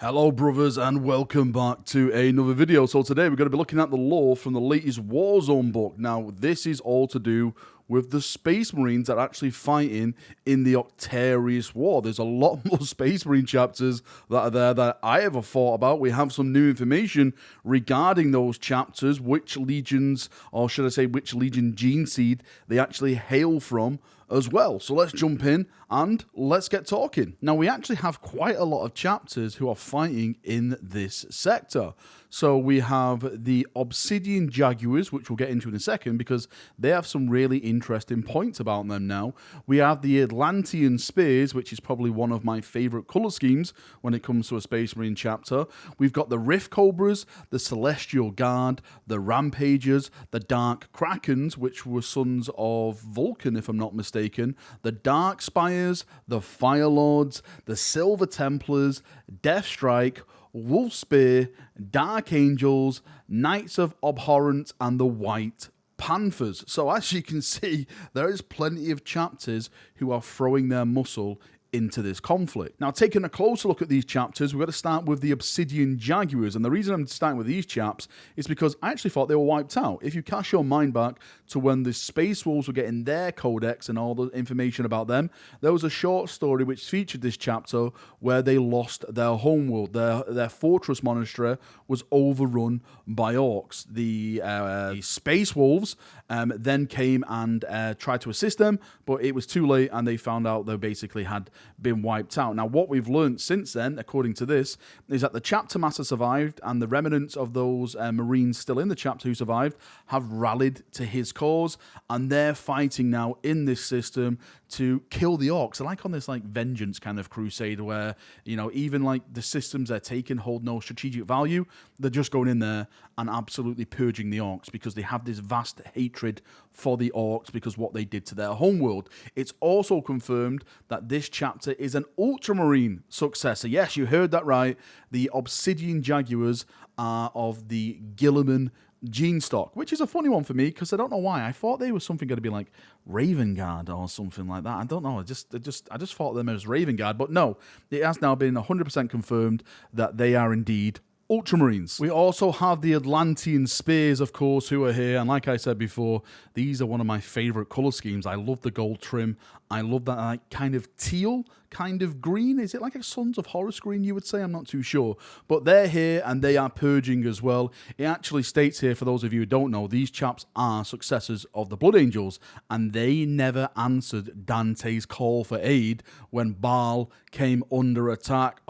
Hello brothers and welcome back to another video. So today we're going to be looking at the lore from the latest Warzone book. Now this is all to do with the Space Marines that are actually fighting in the Octarius War. There's a lot more Space Marine chapters that are there that I ever thought about. We have some new information regarding those chapters, which legions, or should I say which legion gene seed they actually hail from as well. So let's jump in and let's get talking. Now we actually have quite a lot of chapters who are fighting in this sector. So we have the Obsidian Jaguars, which we'll get into in a second because they have some really interesting points about them now. We have the Atlantan Spears, which is probably one of my favorite color schemes when it comes to a Space Marine chapter. We've got the Cobras, the Celestial Guard, the Rampagers, the Dark Krakens, which were sons of Vulcan, if I'm not mistaken, the Darkspires, the Firelords, the Silver Templars, Deathstrike, Wolfspear, Dark Angels, Knights of Abhorrence, and the White Panthers. So as you can see, there is plenty of chapters who are throwing their muscle into this conflict. Now, taking a closer look at these chapters, we've got to start with the Obsidian Jaguars. And the reason I'm starting with these chaps is because I actually thought they were wiped out. If you cast your mind back to when the Space Wolves were getting their codex and all the information about them, there was a short story which featured this chapter where they lost their homeworld. Their fortress monastery was overrun by orcs. The Space Wolves then came and tried to assist them, but it was too late and they found out they basically had been wiped out. Now, what we've learned since then, according to this, is that the chapter master survived and the remnants of those Marines still in the chapter who survived have rallied to his cause, and they're fighting now in this system to kill the orcs. They're like on this vengeance kind of crusade where, you know, even like the systems they're taking hold no strategic value. They're just going in there and absolutely purging the orcs because they have this vast hatred for the orcs because what they did to their homeworld. It's also confirmed that this chapter is an Ultramarine successor. Yes, you heard that right. The Obsidian Jaguars are of the Guilliman gene stock, which is a funny one for me because I don't know why. I thought they were something going to be like Raven Guard or something like that. I don't know. I just thought them as Raven Guard, but no, it has now been 100% confirmed that they are indeed Ultramarines. We also have the Atlantan Spears, of course, who are here. And like I said before, these are one of my favorite color schemes. I love the gold trim. I love that kind of teal, kind of green. Is it like a Sons of Horus green, you would say? I'm not too sure. But they're here and they are purging as well. It actually states here, for those of you who don't know, these chaps are successors of the Blood Angels. And they never answered Dante's call for aid when Baal came under attack.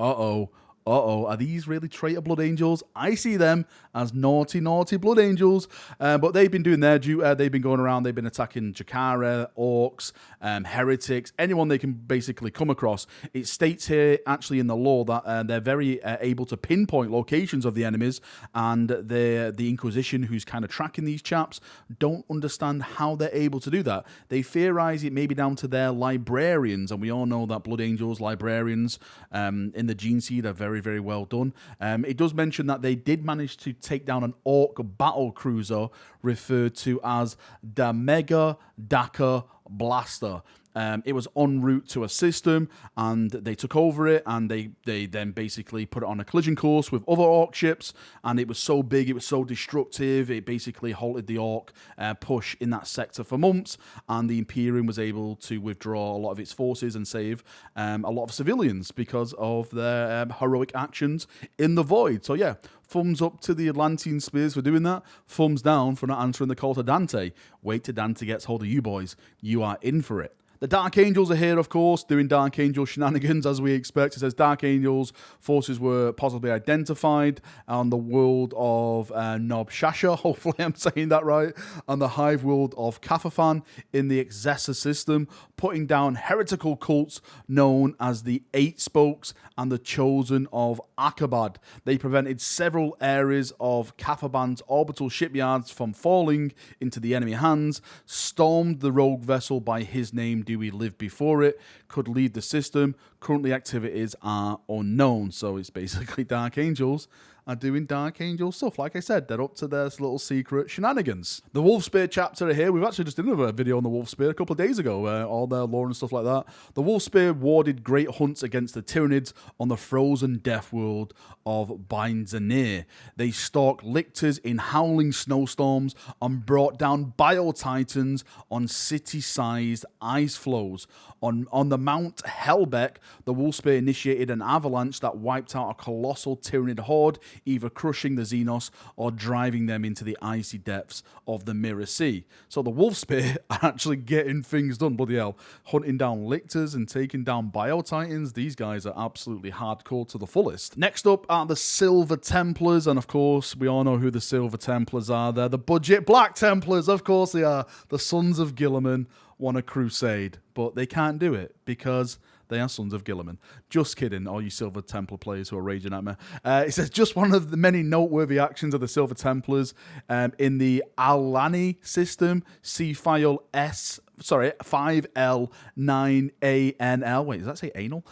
Are these really traitor Blood Angels? I see them as naughty, naughty Blood Angels. But they've been doing their duty. They've been going around. They've been attacking Jakara, Orcs, Heretics, anyone they can basically come across. It states here, actually in the lore, that they're very able to pinpoint locations of the enemies. And the Inquisition, who's kind of tracking these chaps, don't understand how they're able to do that. They theorize it may be down to their librarians. And we all know that Blood Angels, librarians in the gene seed are very, very well done. It does mention that they did manage to take down an orc battle cruiser referred to as the Mega Daka Blaster. It was en route to a system and they took over it and they then basically put it on a collision course with other orc ships, and it was so big, it was so destructive, it basically halted the orc push in that sector for months, and the Imperium was able to withdraw a lot of its forces and save a lot of civilians because of their heroic actions in the void. So yeah, thumbs up to the Atlantan Spears for doing that. Thumbs down for not answering the call to Dante. Wait till Dante gets hold of you boys. You are in for it. The Dark Angels are here, of course, doing Dark Angel shenanigans, as we expect. It says Dark Angels forces were possibly identified on the world of Nob Shasha, hopefully I'm saying that right, on the hive world of Kathafan in the Exessa system, putting down heretical cults known as the Eight Spokes and the Chosen of Akabad. They prevented several areas of Kathaban's orbital shipyards from falling into the enemy hands, stormed the rogue vessel by his name, Do We Live Before It, could lead the system. Currently activities are unknown. So it's basically Dark Angels are doing Dark Angel stuff. Like I said, they're up to their little secret shenanigans. The Wolfspear chapter here, we've actually just did another video on the Wolfspear a couple of days ago, all their lore and stuff like that. The Wolfspear warded great hunts against the Tyranids on the frozen death world of Bindzanir. They stalked lictors in howling snowstorms and brought down bio-titans on city-sized ice flows. On the Mount Helbeck, the Wolfspear initiated an avalanche that wiped out a colossal Tyranid horde, either crushing the Xenos or driving them into the icy depths of the Mirror Sea. So the Wolfspear are actually getting things done, bloody hell. Hunting down lictors and taking down bio-titans. These guys are absolutely hardcore to the fullest. Next up are the Silver Templars, and of course, we all know who the Silver Templars are. They're the budget Black Templars, of course they are. The Sons of Guilliman want a crusade, but they can't do it because they are Sons of Guilliman. Just kidding, all you Silver Templar players who are raging at me. It says, just one of the many noteworthy actions of the Silver Templars in the Alani system, see file 5L9ANL. Wait, does that say anal?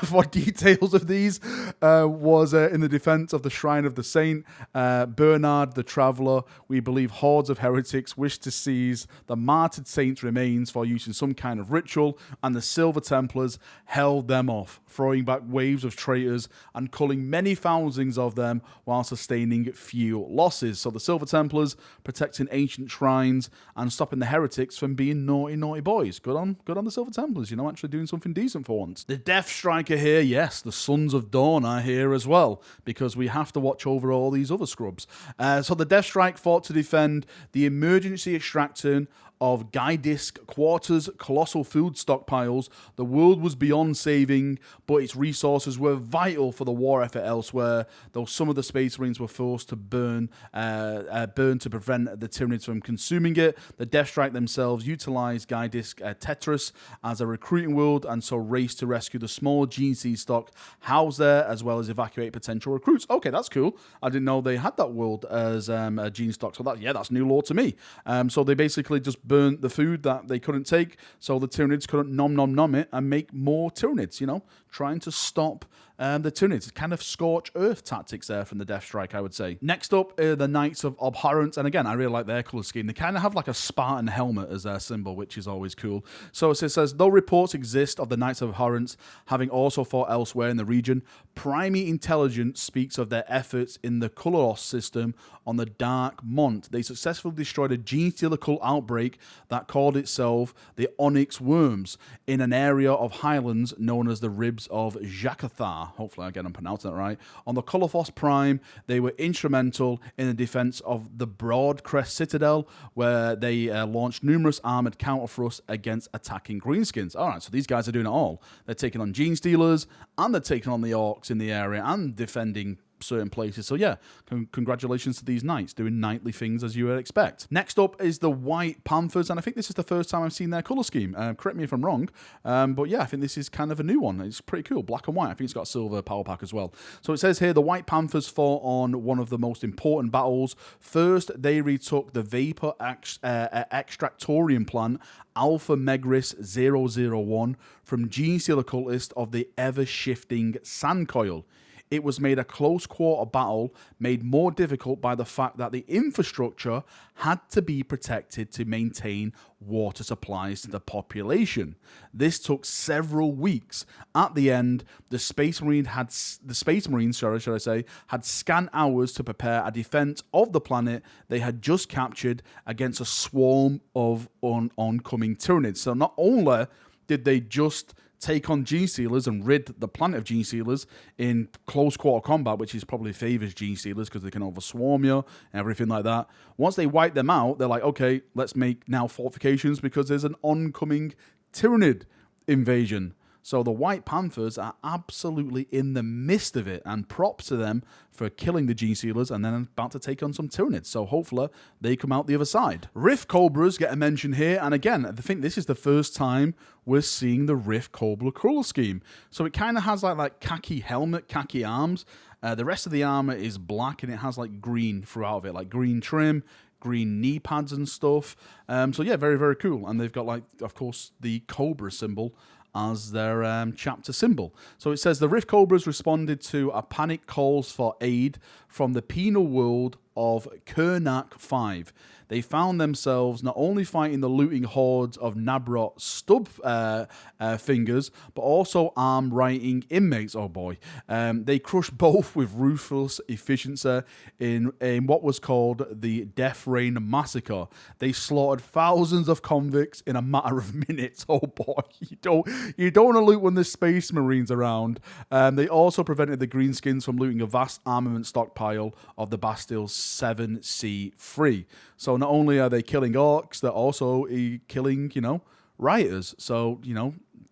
For details of these, was in the defense of the Shrine of the Saint, Bernard the Traveller. We believe hordes of heretics wish to seize the martyred saint's remains for use in some kind of ritual, and the Silver Templars held them off, throwing back waves of traitors and culling many thousands of them while sustaining few losses. So the Silver Templars protecting ancient shrines and stopping the heretics from being naughty boys. Good on the Silver Templars, you know, actually doing something decent for once. The Deathstrike are here, yes, the Sons of Dawn are here as well, because we have to watch over all these other scrubs. So the Deathstrike fought to defend the emergency extraction of Gydisk quarters, colossal food stockpiles. The world was beyond saving, but its resources were vital for the war effort elsewhere, though some of the Space Marines were forced to burn to prevent the Tyranids from consuming it. The Deathstrike themselves utilized Gydisk Tetris as a recruiting world, and so raced to rescue the small gene seed stock housed there, as well as evacuate potential recruits. Okay, that's cool. I didn't know they had that world as a gene stock, so that's new lore to me. So they basically just burnt the food that they couldn't take, so the Tyranids couldn't nom it and make more Tyranids, you know, trying to stop the Tyranids. Kind of scorch earth tactics there from the Deathstrike, I would say. Next up are the Knights of Abhorrence, and again, I really like their colour scheme. They kind of have like a Spartan helmet as their symbol, which is always cool. So it says, though reports exist of the Knights of Abhorrence having also fought elsewhere in the region, Primary Intelligence speaks of their efforts in the Koloros system on the Dark Mont. They successfully destroyed a gene stealer cult outbreak that called itself the Onyx Worms in an area of highlands known as the Ribs of Jakathar. Hopefully I get them pronouncing that right. On the Kolophos Prime, they were instrumental in the defense of the Broadcrest Citadel, where they launched numerous armored counterthrusts against attacking greenskins. All right, so these guys are doing it all. They're taking on gene stealers, and they're taking on the orcs in the area, and defending certain places. So yeah, congratulations to these knights doing knightly things as you would expect. Next up is the White Panthers, and I think this is the first time I've seen their colour scheme. Correct me if I'm wrong, but yeah, I think this is kind of a new one. It's pretty cool, black and white. I think it's got a silver power pack as well. So it says here, the White Panthers fought on one of the most important battles. First, they retook the Vapor Extractorium plant Alpha Megris 001 from Gene Stealer cultist of the ever-shifting Sandcoil. It was made a close quarter battle, made more difficult by the fact that the infrastructure had to be protected to maintain water supplies to the population. This took several weeks. At the end, the Space Marines had scant hours to prepare a defense of the planet they had just captured against a swarm of oncoming Tyranids. So not only did they just take on Gene Stealers and rid the planet of Gene Stealers in close quarter combat, which is probably favours Gene Stealers because they can overswarm you and everything like that. Once they wipe them out, they're like, okay, let's make now fortifications because there's an oncoming Tyranid invasion. So the White Panthers are absolutely in the midst of it, and props to them for killing the Gene Stealers and then about to take on some Tyranids. So hopefully they come out the other side. Rift Cobras get a mention here, and again, I think this is the first time we're seeing the Rift Cobra colour scheme. So it kind of has like khaki helmet, khaki arms. The rest of the armour is black, and it has like green throughout of it, like green trim, green knee pads and stuff. So yeah, very, very cool. And they've got like, of course, the Cobra symbol as their chapter symbol. So it says the Rift Cobras responded to a panic calls for aid from the penal world of Kurnak 5. They found themselves not only fighting the looting hordes of Nabrot stub fingers, but also arm-writing inmates. Oh boy. They crushed both with ruthless efficiency in what was called the Death Rain Massacre. They slaughtered thousands of convicts in a matter of minutes. Oh boy. You don't want to loot when there's Space Marines around. They also prevented the Greenskins from looting a vast armament stockpile of the Bastile's 7C3. So not only are they killing orcs, they're also killing, rioters. So,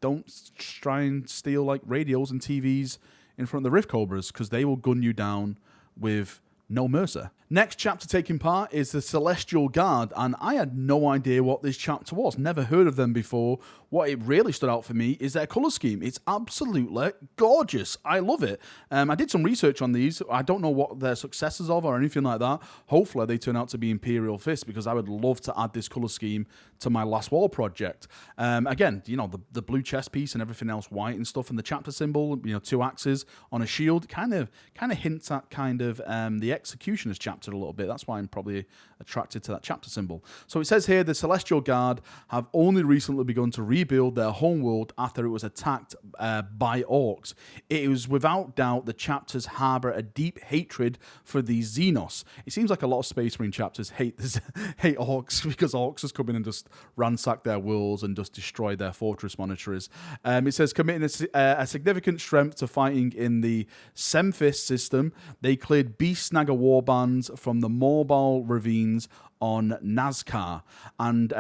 don't try and steal like radios and TVs in front of the Rift Cobras, because they will gun you down with no mercy. Next chapter taking part is the Celestial Guard, and I had no idea what this chapter was. Never heard of them before. What it really stood out for me is their colour scheme. It's absolutely gorgeous. I love it. I did some research on these. I don't know what their successors of or anything like that. Hopefully they turn out to be Imperial Fist, because I would love to add this colour scheme to my Last War project. Again, the blue chest piece and everything else white and stuff, and the chapter symbol, 2 axes on a shield, kind of hints at the Executioner's chapter a little bit. That's why I'm probably attracted to that chapter symbol. So it says here, the Celestial Guard have only recently begun to rebuild their homeworld after it was attacked by orcs. It is without doubt the chapters harbour a deep hatred for the Xenos. It seems like a lot of Space Marine chapters hate orcs, because orcs just come in and just ransack their worlds and just destroy their fortress monitories. It says committing a significant strength to fighting in the Semphis system, they cleared Beast Snagger warbands from the mobile ravines on Nazca and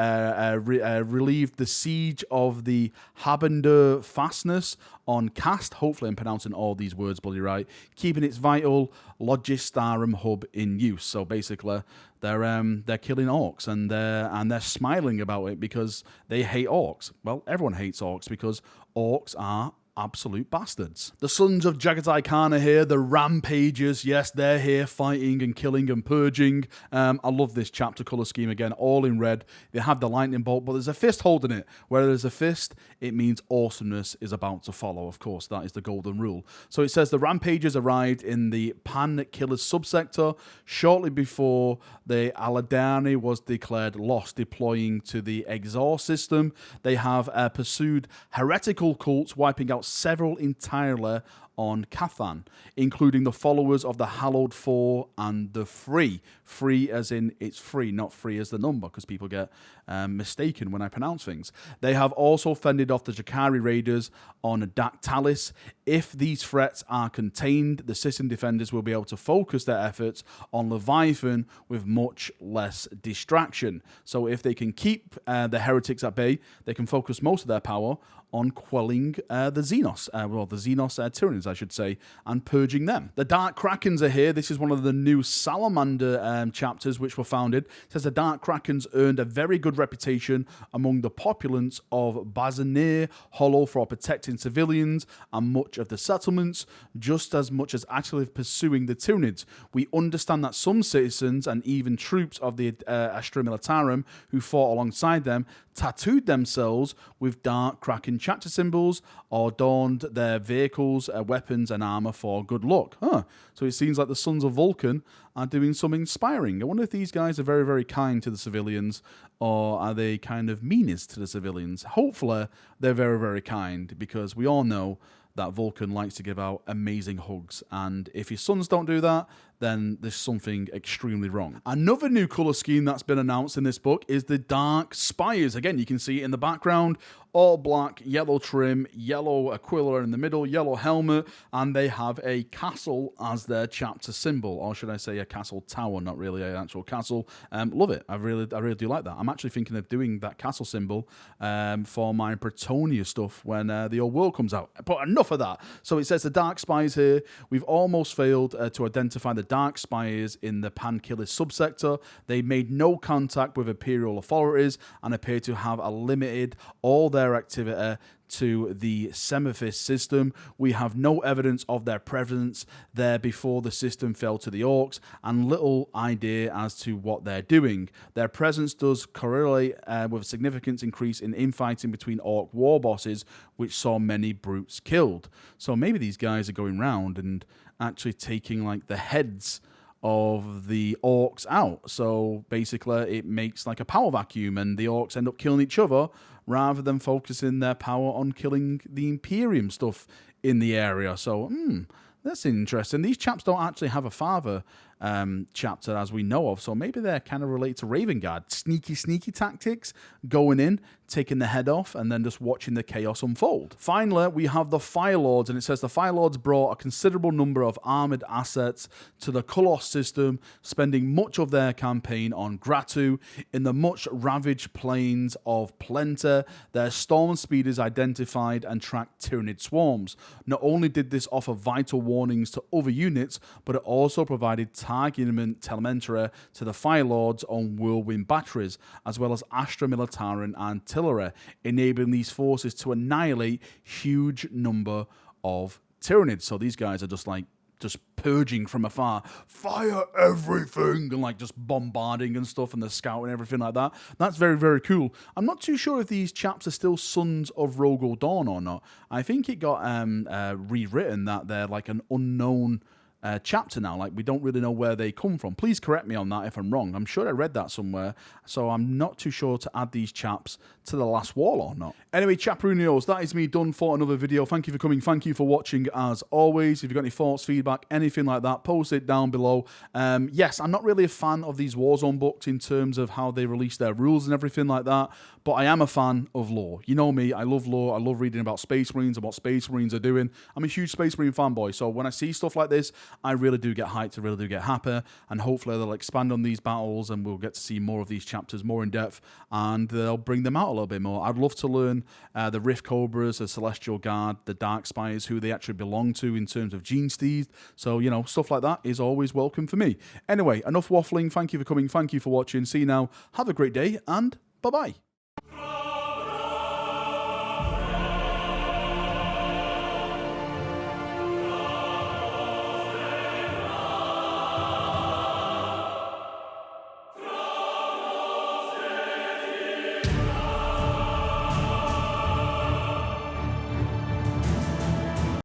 relieved the siege of the Habender fastness on Cast. Hopefully I'm pronouncing all these words bloody right, keeping its vital Logistarum hub in use. So basically they're killing orcs, and they're smiling about it because they hate orcs. Well, everyone hates orcs because orcs are absolute bastards. The Sons of Jagatai Khan are here, the Rampagers. Yes, they're here fighting and killing and purging. I love this chapter colour scheme again, all in red. They have the lightning bolt, but there's a fist holding it. Where there's a fist, it means awesomeness is about to follow. Of course, that is the golden rule. So it says the Rampagers arrived in the Pan Killers subsector shortly before the Aladani was declared lost, deploying to the Exhaust system. They have pursued heretical cults, wiping out several entirely on Cathan, including the followers of the Hallowed Four and the Free. Free as in it's free, not free as the number, because people get mistaken when I pronounce things. They have also fended off the Jakari Raiders on Dactalis. If these threats are contained, the system defenders will be able to focus their efforts on Leviathan with much less distraction. So if they can keep the heretics at bay, they can focus most of their power on quelling the Xenos, the Xenos Tyranids, I should say, and purging them. The Dark Krakens are here. This is one of the new Salamander chapters which were founded. It says the Dark Krakens earned a very good reputation among the populace of Bazanir Hollow for protecting civilians and much of the settlements, just as much as actually pursuing the Tyranids. We understand that some citizens and even troops of the Astra Militarum who fought alongside them tattooed themselves with Dark Kraken chapter symbols or adorned their vehicles, weapons and armor for good luck. So it seems like the Sons of Vulcan are doing something inspiring. I wonder if these guys are very, very kind to the civilians, or are they kind of meanest to the civilians? Hopefully they're very, very kind, because we all know that Vulcan likes to give out amazing hugs, and if his sons don't do that, then there's something extremely wrong. Another new colour scheme that's been announced in this book is the Darkspires. Again, you can see it in the background, all black, yellow trim, yellow Aquila in the middle, yellow helmet, and they have a castle as their chapter symbol, or should I say a castle tower, not really an actual castle. Love it. I really do like that. I'm actually thinking of doing that castle symbol for my Bretonia stuff when the old world comes out. But enough of that. So it says the Darkspires here. We've almost failed to identify the Darkspires in the Pankiller subsector. They made no contact with Imperial authorities and appear to have limited all their activity to the Semaphist system. We have no evidence of their presence there before the system fell to the Orcs, and little idea as to what they're doing. Their presence does correlate with a significant increase in infighting between Orc war bosses, which saw many brutes killed. So maybe these guys are going round and actually taking like the heads of the Orcs out. So basically it makes like a power vacuum, and the Orcs end up killing each other rather than focusing their power on killing the Imperium stuff in the area. So that's interesting. These chaps don't actually have a father chapter as we know of, so maybe they're kind of related to Raven Guard. Sneaky tactics, going in, taking the head off, and then just watching the chaos unfold. Finally, we have the Fire Lords, and it says the Fire Lords brought a considerable number of armored assets to the Koloss system, spending much of their campaign on Gratu in the much ravaged plains of Plenta. Their storm speeders identified and tracked Tyranid swarms. Not only did this offer vital warnings to other units, but it also provided targeted telemetry to the Fire Lords on whirlwind batteries, as well as Astra Militarum and artillery, enabling these forces to annihilate huge number of Tyranids. So these guys are just purging from afar, fire everything, and like just bombarding and stuff, and the scout and everything like that. That's very, very cool. I'm not too sure if these chaps are still Sons of Rogal Dawn or not. I think it got rewritten that they're like an unknown chapter now. Like, we don't really know where they come from. Please correct me on that if I'm wrong. I'm sure I read that somewhere, so I'm not too sure to add these chaps to the last wall or not. Anyway, Chaprunios, that is me done for another video. Thank you for coming. Thank you for watching as always. If you've got any thoughts, feedback, anything like that, post it down below. Yes, I'm not really a fan of these Warzone books in terms of how they release their rules and everything like that, but I am a fan of lore. You know me, I love lore. I love reading about Space Marines and what Space Marines are doing. I'm a huge Space Marine fanboy, so when I see stuff like this, I really do get hyped, I really do get happy, and hopefully they'll expand on these battles and we'll get to see more of these chapters more in depth, and they'll bring them out a little bit more. I'd love to learn the Rift Cobras, the Celestial Guard, the Darkspires, who they actually belong to in terms of gene steed. So, you know, stuff like that is always welcome for me. Anyway, enough waffling. Thank you for coming. Thank you for watching. See you now. Have a great day, and bye-bye.